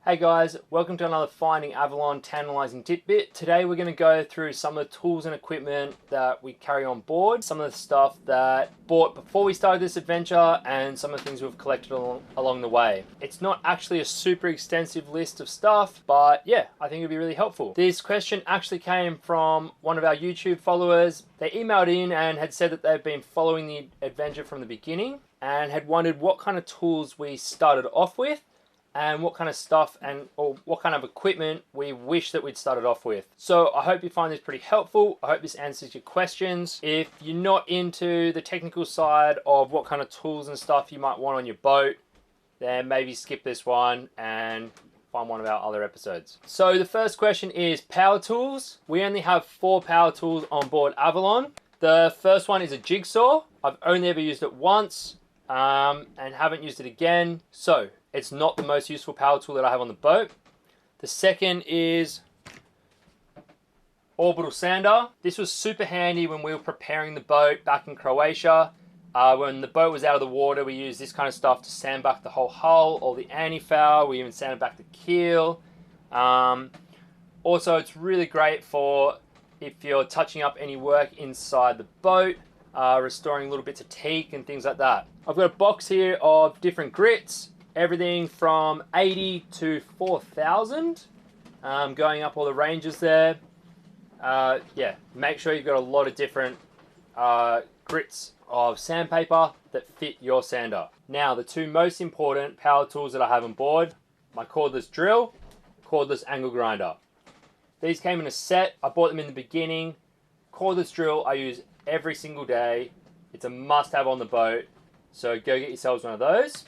Hey guys, welcome to another Finding Avalon Tantalising tidbit. Today we're going to go through some of the tools and equipment that we carry on board, some of the stuff that bought before we started this adventure, and some of the things we've collected along the way. It's not actually a super extensive list of stuff, but yeah, I think it'll be really helpful. This question actually came from one of our YouTube followers. They emailed in and had said that they've been following the adventure from the beginning and had wondered what kind of tools we started off with, and what kind of stuff or what kind of equipment we wish that we'd started off with. So I hope you find this pretty helpful. I hope this answers your questions. If you're not into the technical side of what kind of tools and stuff you might want on your boat, then maybe skip this one and find one of our other episodes. So the first question is power tools. We only have 4 power tools on board Avalon. The first one is a jigsaw. I've only ever used it once and haven't used it again. So it's not the most useful power tool that I have on the boat. The second is orbital sander. This was super handy when we were preparing the boat back in Croatia. When the boat was out of the water, we used this kind of stuff to sand back the whole hull, all the anti-foul. We even sanded back the keel. Also, it's really great for if you're touching up any work inside the boat, restoring little bits of teak and things like that. I've got a box here of different grits. Everything from 80 to 4,000, going up all the ranges there. Yeah, make sure you've got a lot of different grits of sandpaper that fit your sander. Now, the 2 most important power tools that I have on board, my cordless drill, cordless angle grinder. These came in a set. I bought them in the beginning. Cordless drill I use every single day. It's a must-have on the boat, so go get yourselves one of those.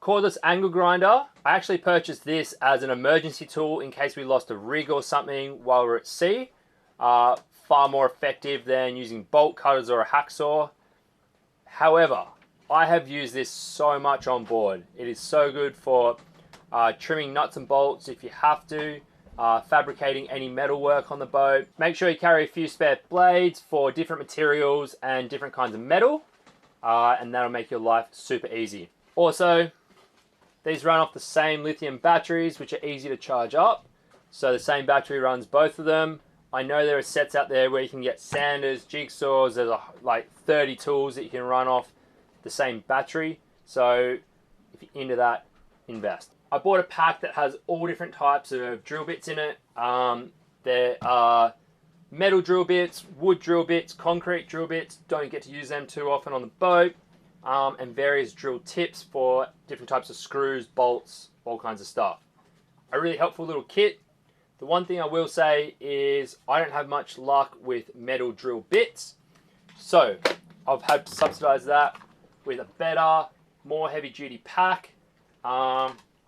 Cordless angle grinder. I actually purchased this as an emergency tool in case we lost a rig or something while we're at sea. Far more effective than using bolt cutters or a hacksaw. However, I have used this so much on board. It is so good for trimming nuts and bolts if you have to, fabricating any metal work on the boat. Make sure you carry a few spare blades for different materials and different kinds of metal, and that'll make your life super easy. Also, these run off the same lithium batteries, which are easy to charge up. So the same battery runs both of them. I know there are sets out there where you can get sanders, jigsaws, there's like 30 tools that you can run off the same battery. So if you're into that, invest. I bought a pack that has all different types of drill bits in it. There are metal drill bits, wood drill bits, concrete drill bits. Don't get to use them too often on the boat. And various drill tips for different types of screws, bolts, all kinds of stuff. A really helpful little kit. The one thing I will say is I don't have much luck with metal drill bits. So I've had to subsidize that with a better, more heavy duty pack,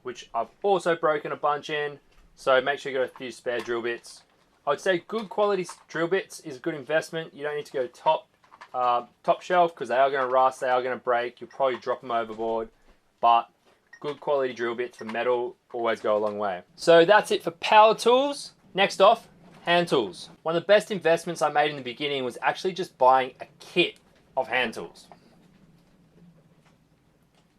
which I've also broken a bunch in. So make sure you got a few spare drill bits. I would say good quality drill bits is a good investment. You don't need to go top shelf because they are going to rust, they are going to break, you'll probably drop them overboard, but good quality drill bits for metal always go a long way. So that's it for power tools. Next off, hand tools. One of the best investments I made in the beginning was actually just buying a kit of hand tools.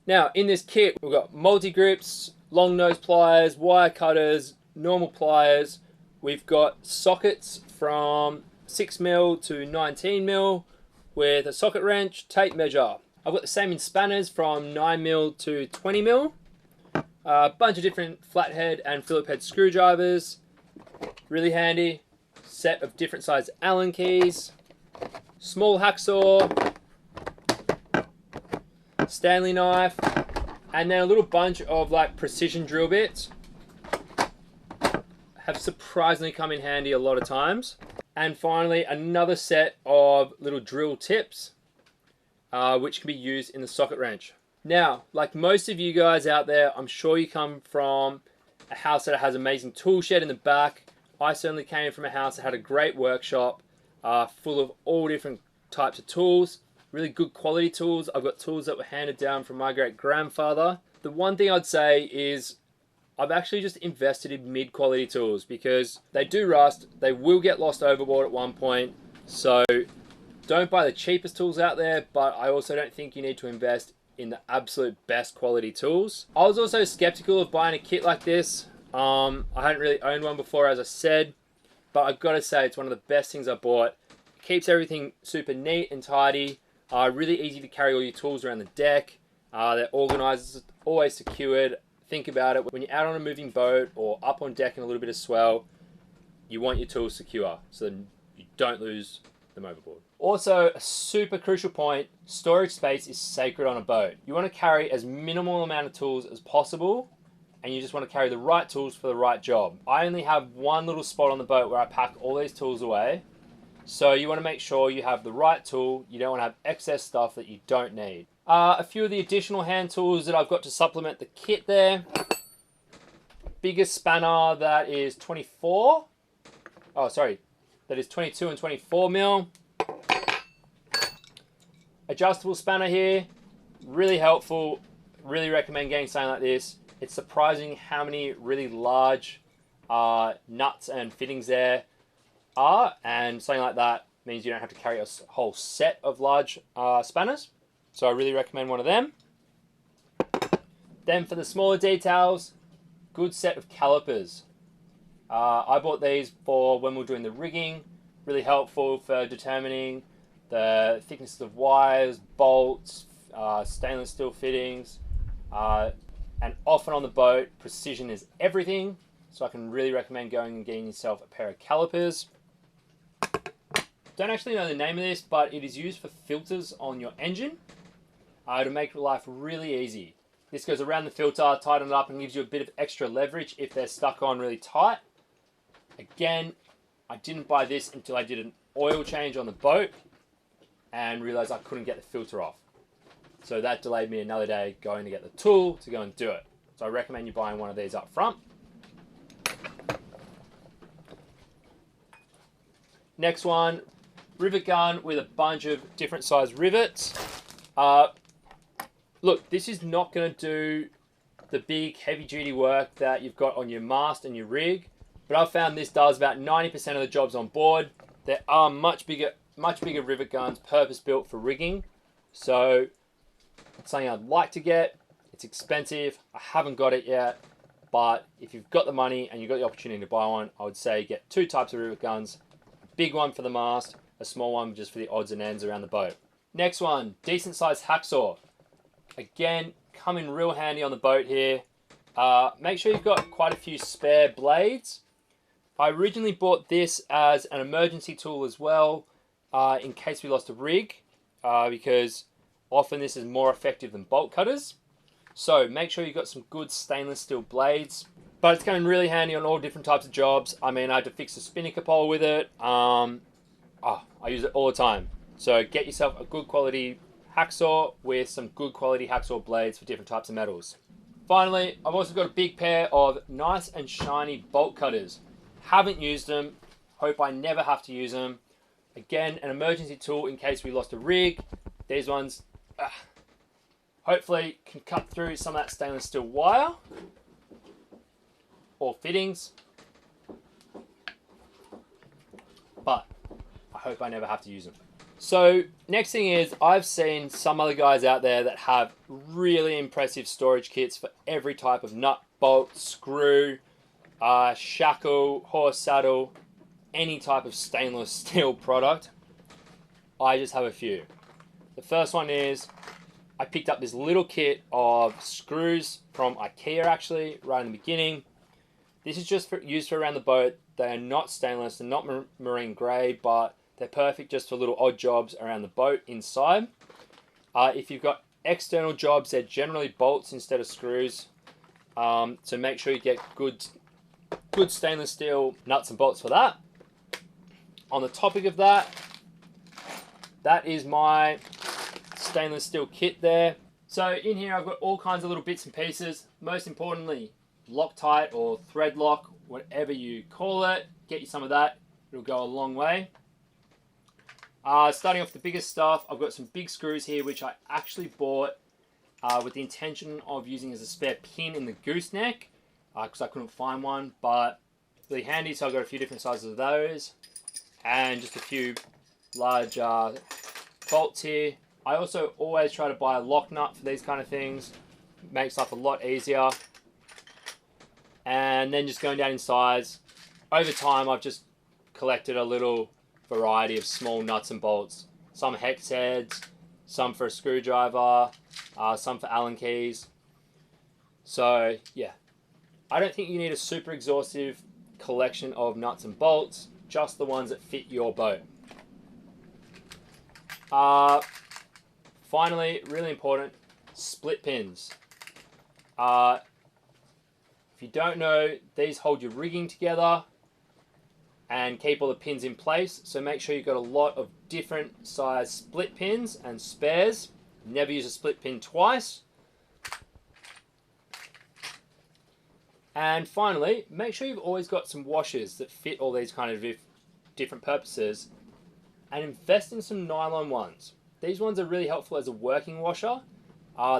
Now in this kit we've got multi-grips, long nose pliers, wire cutters, normal pliers. We've got sockets from 6mm to 19mm, with a socket wrench, tape measure. I've got the same in spanners from 9mm to 20mm. A bunch of different flathead and Phillip head screwdrivers. Really handy. Set of different size Allen keys. Small hacksaw. Stanley knife. And then a little bunch of like precision drill bits. Have surprisingly come in handy a lot of times. And finally, another set of little drill tips, which can be used in the socket wrench. Now, like most of you guys out there, I'm sure you come from a house that has an amazing tool shed in the back. I certainly came from a house that had a great workshop, full of all different types of tools, really good quality tools. I've got tools that were handed down from my great grandfather. The one thing I'd say is I've actually just invested in mid-quality tools because they do rust, they will get lost overboard at one point, so don't buy the cheapest tools out there, but I also don't think you need to invest in the absolute best quality tools. I was also skeptical of buying a kit like this. I hadn't really owned one before, as I said, but I've got to say it's one of the best things I bought. It keeps everything super neat and tidy, really easy to carry all your tools around the deck. They're organized, always secured. Think about it, when you're out on a moving boat or up on deck in a little bit of swell, you want your tools secure so that you don't lose them overboard. Also, a super crucial point, storage space is sacred on a boat. You want to carry as minimal amount of tools as possible, and you just want to carry the right tools for the right job. I only have one little spot on the boat where I pack all these tools away, so you want to make sure you have the right tool. You don't want to have excess stuff that you don't need. A few of the additional hand tools that I've got to supplement the kit there. Biggest spanner, that is 24. Oh, sorry. That is 22 and 24 mil. Adjustable spanner here. Really helpful. Really recommend getting something like this. It's surprising how many really large nuts and fittings there are. And something like that means you don't have to carry a whole set of large spanners. So I really recommend one of them. Then for the smaller details, good set of calipers. I bought these for when we were doing the rigging. Really helpful for determining the thickness of wires, bolts, stainless steel fittings. And often on the boat, precision is everything. So I can really recommend going and getting yourself a pair of calipers. Don't actually know the name of this, but it is used for filters on your engine to make life really easy. This goes around the filter, tighten it up, and gives you a bit of extra leverage if they're stuck on really tight. Again, I didn't buy this until I did an oil change on the boat and realized I couldn't get the filter off. So that delayed me another day going to get the tool to go and do it. So I recommend you buying one of these up front. Next one, rivet gun with a bunch of different size rivets. Look, this is not going to do the big heavy duty work that you've got on your mast and your rig, but I've found this does about 90% of the jobs on board. There are much bigger rivet guns purpose built for rigging. So it's something I'd like to get. It's expensive. I haven't got it yet, but if you've got the money and you've got the opportunity to buy one, I would say get two types of rivet guns. A big one for the mast, a small one just for the odds and ends around the boat. Next one, decent sized hacksaw. Again, come in real handy on the boat here. Make sure you've got quite a few spare blades. I originally bought this as an emergency tool as well, in case we lost a rig, because often this is more effective than bolt cutters. So make sure you've got some good stainless steel blades. But it's coming really handy on all different types of jobs. I mean, I had to fix a spinnaker pole with it. I use it all the time. So get yourself a good quality hacksaw with some good quality hacksaw blades for different types of metals. Finally, I've also got a big pair of nice and shiny bolt cutters. Haven't used them. Hope I never have to use them. Again, an emergency tool in case we lost a rig. These ones hopefully can cut through some of that stainless steel wire or fittings. But I hope I never have to use them. So next thing is, I've seen some other guys out there that have really impressive storage kits for every type of nut, bolt, screw, shackle, horse saddle, any type of stainless steel product. I just have a few. The first one is, I picked up this little kit of screws from IKEA actually, right in the beginning. This is just used for around the boat. They are not stainless, they're not marine grade, but they're perfect just for little odd jobs around the boat inside. If you've got external jobs, they're generally bolts instead of screws. So make sure you get good stainless steel nuts and bolts for that. On the topic of that, that is my stainless steel kit there. So in here I've got all kinds of little bits and pieces. Most importantly, Loctite or thread lock, whatever you call it. Get you some of that, it'll go a long way. Starting off the biggest stuff, I've got some big screws here which I actually bought with the intention of using as a spare pin in the gooseneck because I couldn't find one, but really handy, so I've got a few different sizes of those and just a few large bolts here. I also always try to buy a lock nut for these kind of things. Makes life a lot easier. And then just going down in size. Over time, I've just collected a little variety of small nuts and bolts. Some hex heads, some for a screwdriver, some for Allen keys. So yeah, I don't think you need a super exhaustive collection of nuts and bolts, just the ones that fit your boat. Finally, really important, split pins. If you don't know, these hold your rigging together and keep all the pins in place. So make sure you've got a lot of different size split pins and spares. Never use a split pin twice. And finally, make sure you've always got some washers that fit all these kind of different purposes, and invest in some nylon ones. These ones are really helpful as a working washer.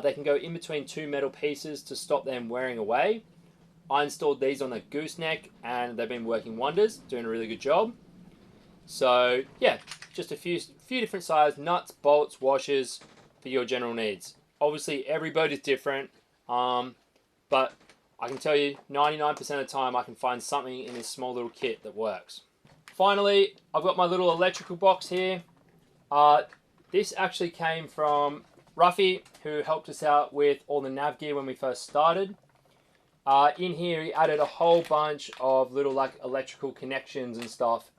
They can go in between two metal pieces to stop them wearing away. I installed these on the gooseneck and they've been working wonders, doing a really good job. So yeah, just a few different size nuts, bolts, washers for your general needs. Obviously every boat is different, but I can tell you 99% of the time I can find something in this small little kit that works. Finally, I've got my little electrical box here. This actually came from Ruffy, who helped us out with all the nav gear when we first started. In here, he added a whole bunch of little like electrical connections and stuff.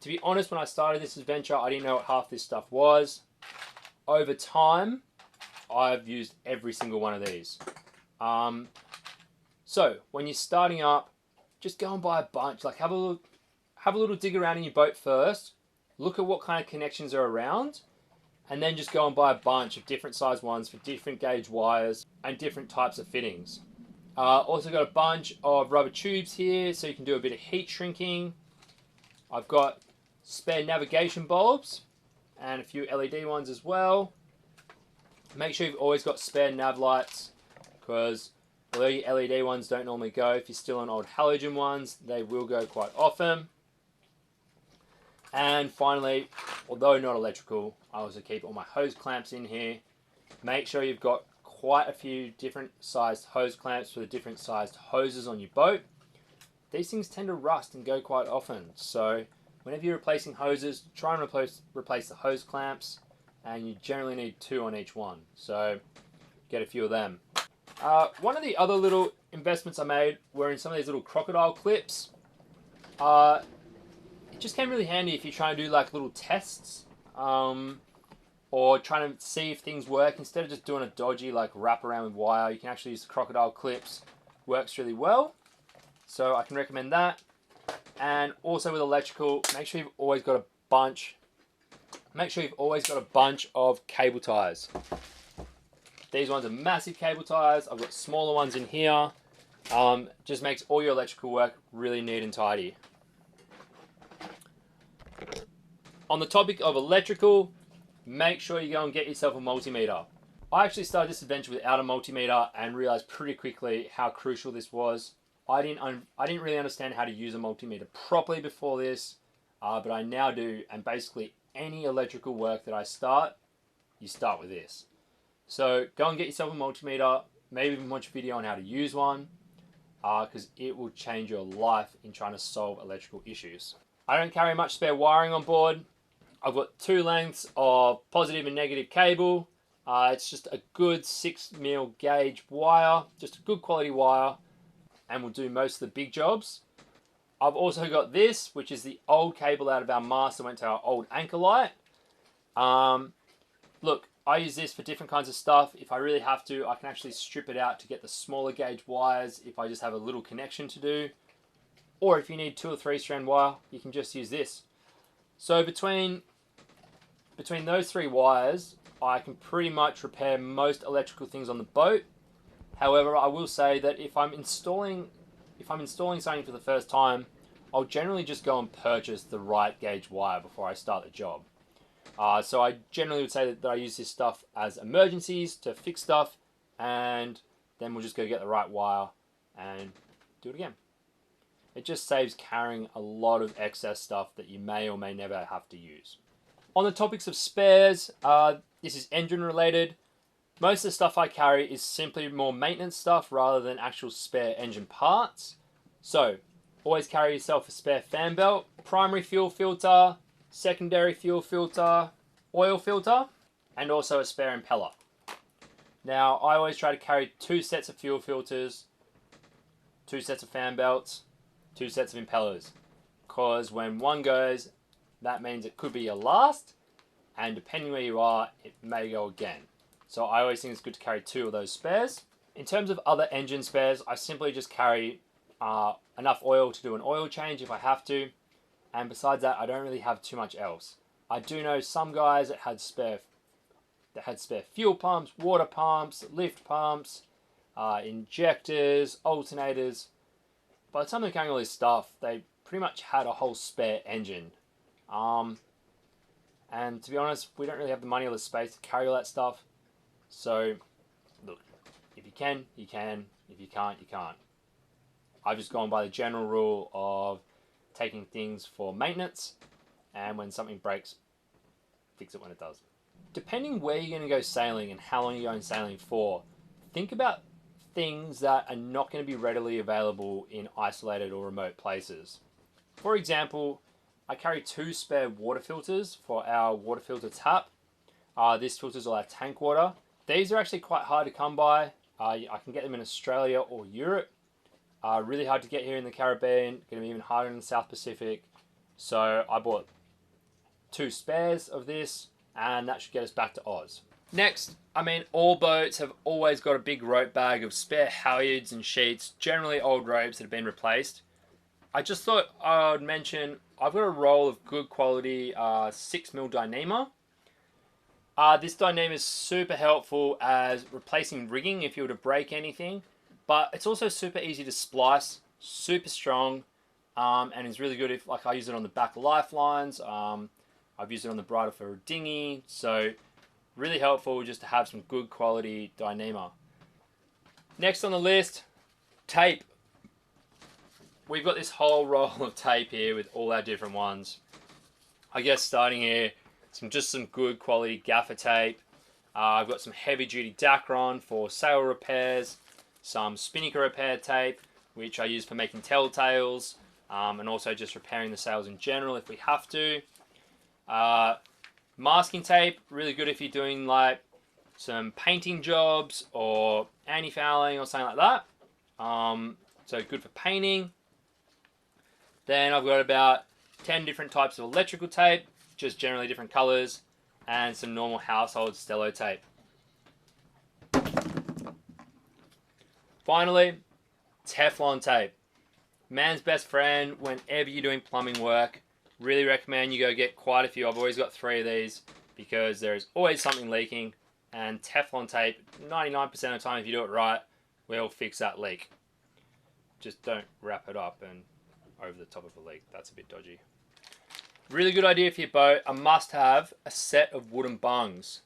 To be honest, when I started this adventure, I didn't know what half this stuff was. Over time, I've used every single one of these. So when you're starting up, just go and buy a bunch. Like have a little dig around in your boat first. Look at what kind of connections are around, and then just go and buy a bunch of different size ones for different gauge wires and different types of fittings. Also got a bunch of rubber tubes here so you can do a bit of heat shrinking. I've got spare navigation bulbs and a few LED ones as well. Make sure you've always got spare nav lights, because although your LED ones don't normally go, if you're still on old halogen ones, they will go quite often. And finally, although not electrical, I also keep all my hose clamps in here. Make sure you've got quite a few different sized hose clamps for the different sized hoses on your boat. These things tend to rust and go quite often, so whenever you're replacing hoses, try and replace the hose clamps, and you generally need 2 on each one, so get a few of them. One of the other little investments I made were in some of these little crocodile clips. It just came really handy if you're trying to do like little tests, or trying to see if things work. Instead of just doing a dodgy like wrap around with wire, you can actually use the crocodile clips. Works really well, so I can recommend that. And also with electrical, make sure you've always got a bunch of cable ties. These ones are massive cable ties. I've got smaller ones in here. Just makes all your electrical work really neat and tidy. On the topic of electrical, make sure you go and get yourself a multimeter. I actually started this adventure without a multimeter and realized pretty quickly how crucial this was. I didn't really understand how to use a multimeter properly before this, but I now do, and basically any electrical work that I start, you start with this. So go and get yourself a multimeter, maybe even watch a video on how to use one, because it will change your life in trying to solve electrical issues. I don't carry much spare wiring on board. I've got 2 lengths of positive and negative cable. It's just a good 6mm gauge wire, just a good quality wire, and will do most of the big jobs. I've also got this, which is the old cable out of our mast that went to our old anchor light. Look, I use this for different kinds of stuff. If I really have to, I can actually strip it out to get the smaller gauge wires if I just have a little connection to do. Or if you need 2 or 3 strand wire, you can just use this. So between those 3 wires, I can pretty much repair most electrical things on the boat. However, I will say that if I'm installing something for the first time, I'll generally just go and purchase the right gauge wire before I start the job. So I generally would say that I use this stuff as emergencies to fix stuff, and then we'll just go get the right wire and do it again. It just saves carrying a lot of excess stuff that you may or may never have to use. On the topics of spares, this is engine related. Most of the stuff I carry is simply more maintenance stuff rather than actual spare engine parts. So, always carry yourself a spare fan belt, primary fuel filter, secondary fuel filter, oil filter, and also a spare impeller. Now, I always try to carry 2 sets of fuel filters, 2 sets of fan belts, 2 sets of impellers. Because when one goes, that means it could be your last, and depending where you are, it may go again. So I always think it's good to carry 2 of those spares. In terms of other engine spares, I simply just carry enough oil to do an oil change if I have to. And besides that, I don't really have too much else. I do know some guys that had spare fuel pumps, water pumps, lift pumps, injectors, alternators. By the time they're carrying all this stuff, they pretty much had a whole spare engine. And to be honest, we don't really have the money or the space to carry all that stuff. So, look, if you can, you can. If you can't, you can't. I've just gone by the general rule of taking things for maintenance, and when something breaks, fix it when it does. Depending where you're going to go sailing and how long you're going sailing for, think about things that are not going to be readily available in isolated or remote places. For example, I carry 2 spare water filters for our water filter tap. This filters all our tank water. These are actually quite hard to come by. I can get them in Australia or Europe. Really hard to get here in the Caribbean. Going to be even harder in the South Pacific. So I bought 2 spares of this, and that should get us back to Oz. Next, all boats have always got a big rope bag of spare halyards and sheets, generally old ropes that have been replaced. I just thought I would mention I've got a roll of good quality 6mm Dyneema. This Dyneema is super helpful as replacing rigging if you were to break anything, but it's also super easy to splice, super strong, and is really good if, like, I use it on the back lifelines. I've used it on the bridle for a dinghy, so really helpful just to have some good quality Dyneema. Next on the list, tape. We've got this whole roll of tape here with all our different ones. I guess starting here, some good quality gaffer tape. I've got some heavy duty Dacron for sail repairs, some spinnaker repair tape, which I use for making telltales, and also just repairing the sails in general if we have to. Masking tape, really good if you're doing like some painting jobs or anti-fouling or something like that. So good for painting. Then I've got about 10 different types of electrical tape, just generally different colors, and some normal household Stello tape. Finally, Teflon tape. Man's best friend whenever you're doing plumbing work. Really recommend you go get quite a few. I've always got 3 of these because there's always something leaking, and Teflon tape, 99% of the time if you do it right, will fix that leak. Just don't wrap it up and over the top of a leak. That's a bit dodgy. Really good idea for your boat. A must have, a set of wooden bungs.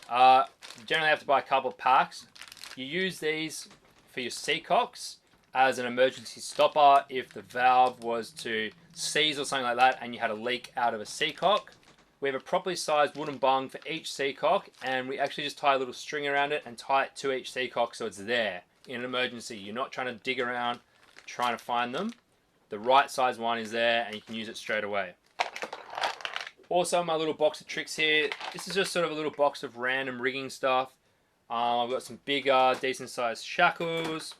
You generally have to buy a couple of packs. You use these for your seacocks as an emergency stopper if the valve was to seize or something like that and you had a leak out of a seacock. We have a properly sized wooden bung for each seacock, and we actually just tie a little string around it and tie it to each seacock so it's there in an emergency. You're not trying to dig around trying to find them. The right size one is there and you can use it straight away. Also, my little box of tricks here. This is just sort of a little box of random rigging stuff. I've got some bigger, decent sized shackles,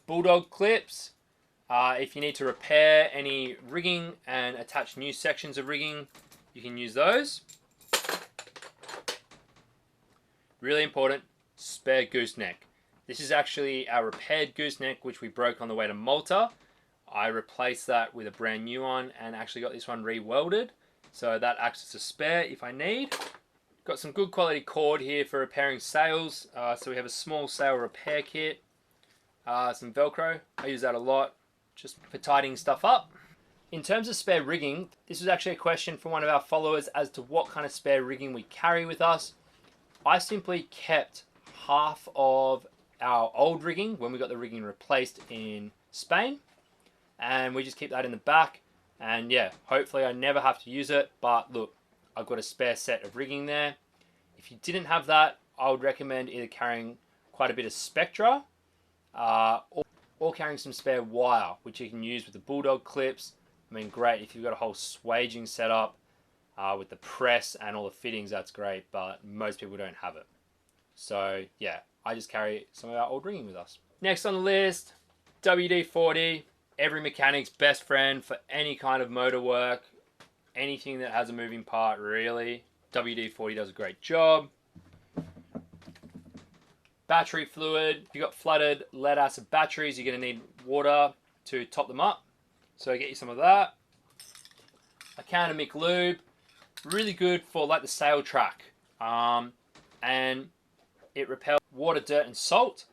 bulldog clips. If you need to repair any rigging and attach new sections of rigging, you can use those. Really important, spare gooseneck. This is actually our repaired gooseneck, which we broke on the way to Malta. I replaced that with a brand new one and actually got this one re-welded. So that acts as a spare if I need. Got some good quality cord here for repairing sails. So we have a small sail repair kit. Some Velcro, I use that a lot, just for tidying stuff up. In terms of spare rigging, this was actually a question from one of our followers as to what kind of spare rigging we carry with us. I simply kept half of our old rigging when we got the rigging replaced in Spain, and we just keep that in the back, And yeah, hopefully I never have to use it. But look, I've got a spare set of rigging there. If you didn't have that, I would recommend either carrying quite a bit of Spectra or carrying some spare wire, which you can use with the Bulldog clips. I mean, great if you've got a whole swaging setup with the press and all the fittings, that's great, but most people don't have it. So yeah, I just carry some of our old rigging with us. Next on the list, WD-40, every mechanic's best friend for any kind of motor work, anything that has a moving part really. WD-40 does a great job. Battery fluid, if you've got flooded lead acid batteries, you're going to need water to top them up. So get you some of that. A can of Mick Lube, really good for like the sail track. And it repels water, dirt and salt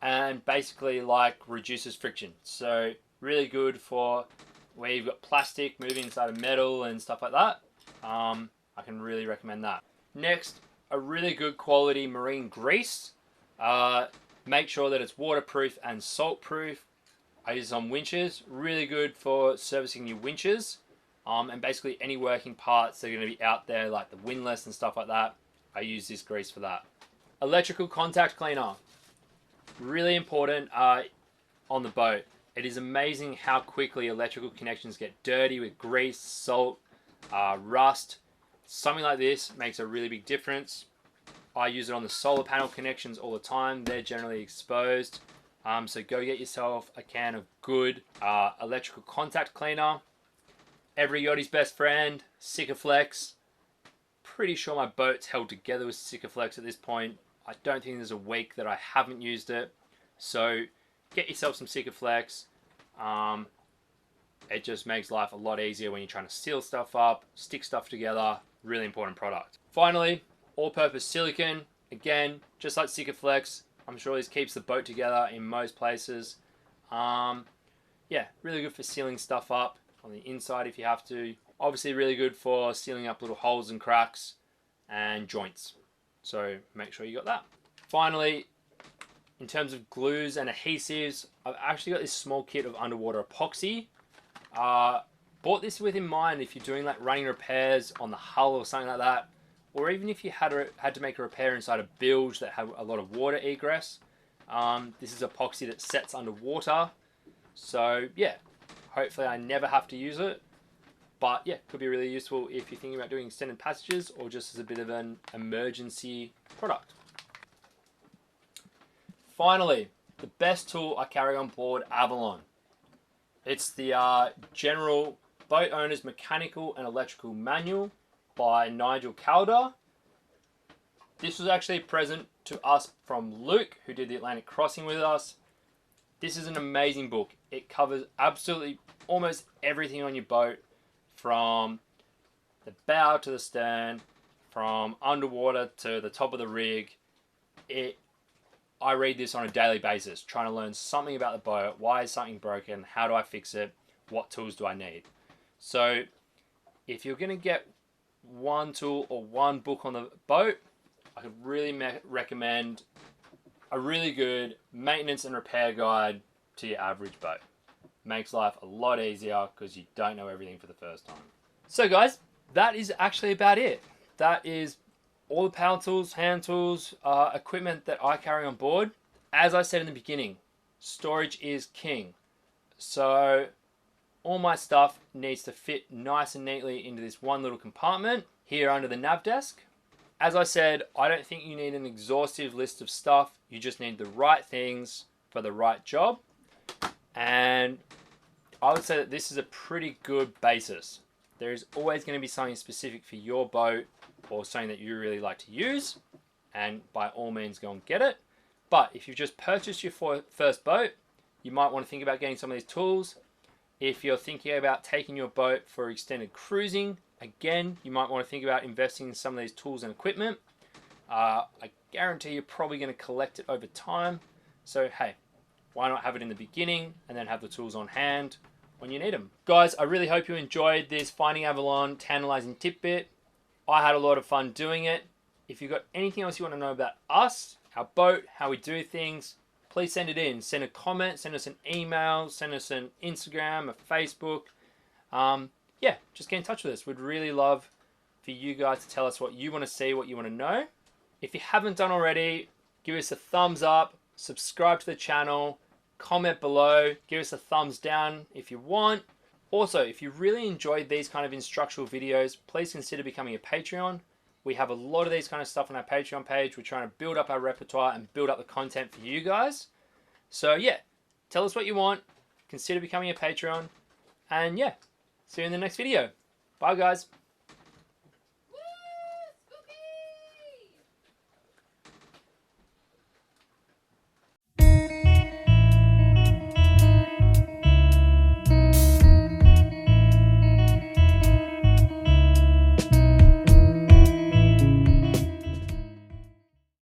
and basically like reduces friction. So really good for where you've got plastic moving inside of metal and stuff like that. I can really recommend that. Next, a really good quality marine grease. Make sure that it's waterproof and salt proof. I use it on winches, really good for servicing your winches. And basically any working parts that are going to be out there like the windlass and stuff like that, I use this grease for that. Electrical contact cleaner, really important on the boat. It is amazing how quickly electrical connections get dirty with grease, salt, rust. Something like this makes a really big difference. I use it on the solar panel connections all the time. They're generally exposed. So go get yourself a can of good electrical contact cleaner. Every yachty's best friend, Sikaflex. Pretty sure my boat's held together with Sikaflex at this point. I don't think there's a week that I haven't used it. So get yourself some Sikaflex. It just makes life a lot easier when you're trying to seal stuff up, stick stuff together. Really important product. Finally, all-purpose silicone. Again, just like Sikaflex, I'm sure this keeps the boat together in most places. Yeah, really good for sealing stuff up on the inside if you have to. Obviously really good for sealing up little holes and cracks and joints. So make sure you got that. Finally, in terms of glues and adhesives, I've actually got this small kit of underwater epoxy. Bought this with in mind if you're doing like running repairs on the hull or something like that, or even if you had to make a repair inside a bilge that had a lot of water egress. This is epoxy that sets underwater. So yeah, hopefully I never have to use it. But yeah, could be really useful if you're thinking about doing extended passages or just as a bit of an emergency product. Finally, the best tool I carry on board, Avalon. It's the General Boat Owner's Mechanical and Electrical Manual by Nigel Calder. This was actually a present to us from Luke, who did the Atlantic Crossing with us. This is an amazing book. It covers absolutely almost everything on your boat, from the bow to the stern, from underwater to the top of the rig. I read this on a daily basis, trying to learn something about the boat. Why is something broken? How do I fix it? What tools do I need? So if you're going to get one tool or one book on the boat, I could really recommend a really good maintenance and repair guide to your average boat. Makes life a lot easier because you don't know everything for the first time. So guys, that is actually about it. That is all the power tools, hand tools, equipment that I carry on board. As I said in the beginning, storage is king. So all my stuff needs to fit nice and neatly into this one little compartment here under the nav desk. As I said, I don't think you need an exhaustive list of stuff. You just need the right things for the right job. And I would say that this is a pretty good basis. There is always going to be something specific for your boat or something that you really like to use, and by all means go and get it. But if you've just purchased your first boat, you might want to think about getting some of these tools. If you're thinking about taking your boat for extended cruising, again, you might want to think about investing in some of these tools and equipment. I guarantee you're probably going to collect it over time. So hey, why not have it in the beginning and then have the tools on hand when you need them? Guys, I really hope you enjoyed this Finding Avalon Tantalising tidbit. I had a lot of fun doing it. If you've got anything else you want to know about us, our boat, how we do things, please send it in. Send a comment, send us an email, send us an Instagram, a Facebook. yeah, just get in touch with us. We'd really love for you guys to tell us what you want to see, what you want to know. If you haven't done already, give us a thumbs up, subscribe to the channel, comment below, give us a thumbs down if you want. Also, if you really enjoyed these kind of instructional videos, please consider becoming a Patreon. We have a lot of these kind of stuff on our Patreon page. We're trying to build up our repertoire and build up the content for you guys. So yeah, tell us what you want, consider becoming a Patreon, and yeah, see you in the next video. Bye guys.